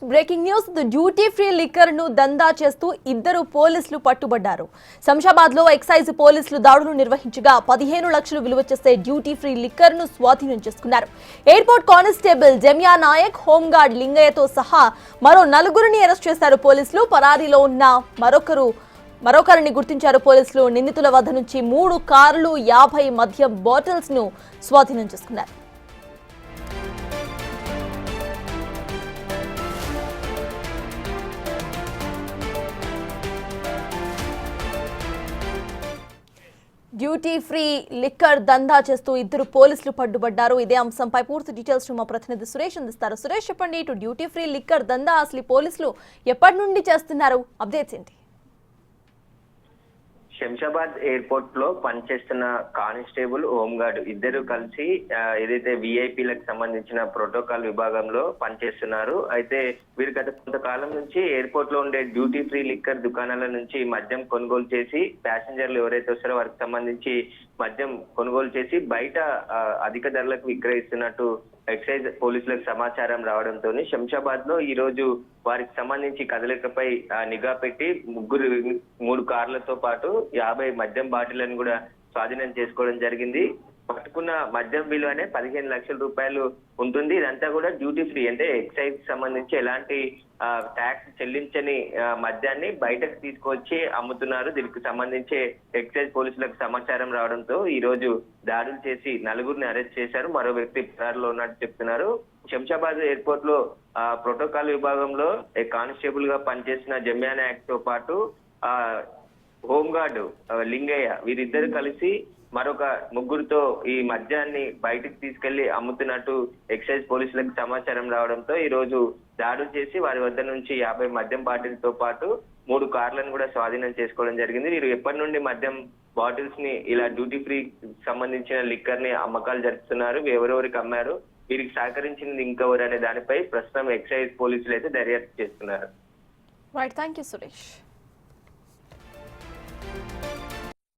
Breaking news duty free liquor ను దందా చేస్తూ ఇద్దరు పోలీసులు పట్టుబడ్డారు. శంషాబాద్ లో ఎక్సైజ్ పోలీసులు దాడులు నిర్వహించగా 15 లక్షలు విలువ చేసే డ్యూటీ ఫ్రీ లిక్కర్ ను స్వాధీనం చేసుకున్నారు. Airport constable Jamiya Nayak, home guard లింగయ్యతో సహా మరో 4గురిని అరెస్ట్ చేశారు పోలీసులు. పరారీలో ఉన్న మరొకరిని గుర్తించారు పోలీసులు. నిందితుల వద్ద నుంచి 3 కార్లు, 50 మద్యం బాటిల్స్ ను స్వాధీనం చేసుకున్నారు. డ్యూటీ ఫ్రీ లిక్కర్ దందా చేస్తూ ఇద్దరు పోలీసులు పట్టుబడ్డారు. ఇదే అంశంపై పూర్తి డీటెయిల్స్ మా ప్రతినిధి సురేష్ అందిస్తారు. సురేష్, చెప్పండి, ఇటు డ్యూటీ ఫ్రీ లిక్కర్ దందా అసలు పోలీసులు ఎప్పటి నుండి చేస్తున్నారు? అప్డేట్స్ ఏంటి? శంషాబాద్ ఎయిర్పోర్ట్ లో పనిచేస్తున్న కానిస్టేబుల్, హోంగార్డ్ ఇద్దరు కలిసి ఏదైతే విఐపీలకు సంబంధించిన ప్రోటోకాల్ విభాగంలో పనిచేస్తున్నారు. అయితే వీరు గత కొంతకాలం నుంచి ఎయిర్పోర్ట్ లో ఉండే డ్యూటీ ఫ్రీ లిక్కర్ దుకాణాల నుంచి మద్యం కొనుగోలు చేసి ప్యాసింజర్లు ఎవరైతే వస్తారో వారికి సంబంధించి మద్యం కొనుగోలు చేసి బయట అధిక ధరలకు విక్రయిస్తున్నట్టు ఎక్సైజ్ పోలీసులకు సమాచారం రావడంతో శంషాబాద్ లో ఈ రోజు వారికి సంబంధించి కదలికపై నిఘా పెట్టి 3 కార్లతో పాటు 50 మద్యం బాటిళ్లను కూడా స్వాధీనం చేసుకోవడం జరిగింది. పట్టుకున్న మద్యం విలువనే 15 లక్షల రూపాయలు ఉంటుంది. ఇదంతా కూడా డ్యూటీ ఫ్రీ, అంటే ఎక్సైజ్ సంబంధించి ఎలాంటి ట్యాక్స్ చెల్లించని మద్యాన్ని బయటకు తీసుకొచ్చి అమ్ముతున్నారు. దీనికి సంబంధించి ఎక్సైజ్ పోలీసులకు సమాచారం రావడంతో ఈ రోజు దాడులు చేసి 4గురిని అరెస్ట్ చేశారు. మరో వ్యక్తి పరారీలో ఉన్నట్టు చెప్తున్నారు. శంషాబాద్ ఎయిర్పోర్ట్ లో ప్రోటోకాల్ విభాగంలో కానిస్టేబుల్ గా పనిచేసిన జమియా నాయక్ తో పాటు హోంగార్డ్ లింగయ్య వీరిద్దరు కలిసి మరొక 3గురితో ఈ మద్యాన్ని బయటకు తీసుకెళ్లి అమ్ముతున్నట్టు ఎక్సైజ్ పోలీసులకు సమాచారం రావడంతో ఈ రోజు దాడులు చేసి వారి వద్ద నుంచి 50 మద్యం బాటిల్తో పాటు 3 కార్లను కూడా స్వాధీనం చేసుకోవడం జరిగింది. వీరు ఎప్పటి నుండి మద్యం బాటిల్స్ ని ఇలా డ్యూటీ ఫ్రీ సంబంధించిన లిక్కర్ ని అమ్మకాలు జరుపుతున్నారు, ఎవరెవరికి అమ్మారు, వీరికి సహకరించింది ఇంకెవరు అనే దానిపై ప్రస్తుతం ఎక్సైజ్ పోలీసులు అయితే దర్యాప్తు చేస్తున్నారు. Right, thank you Suresh.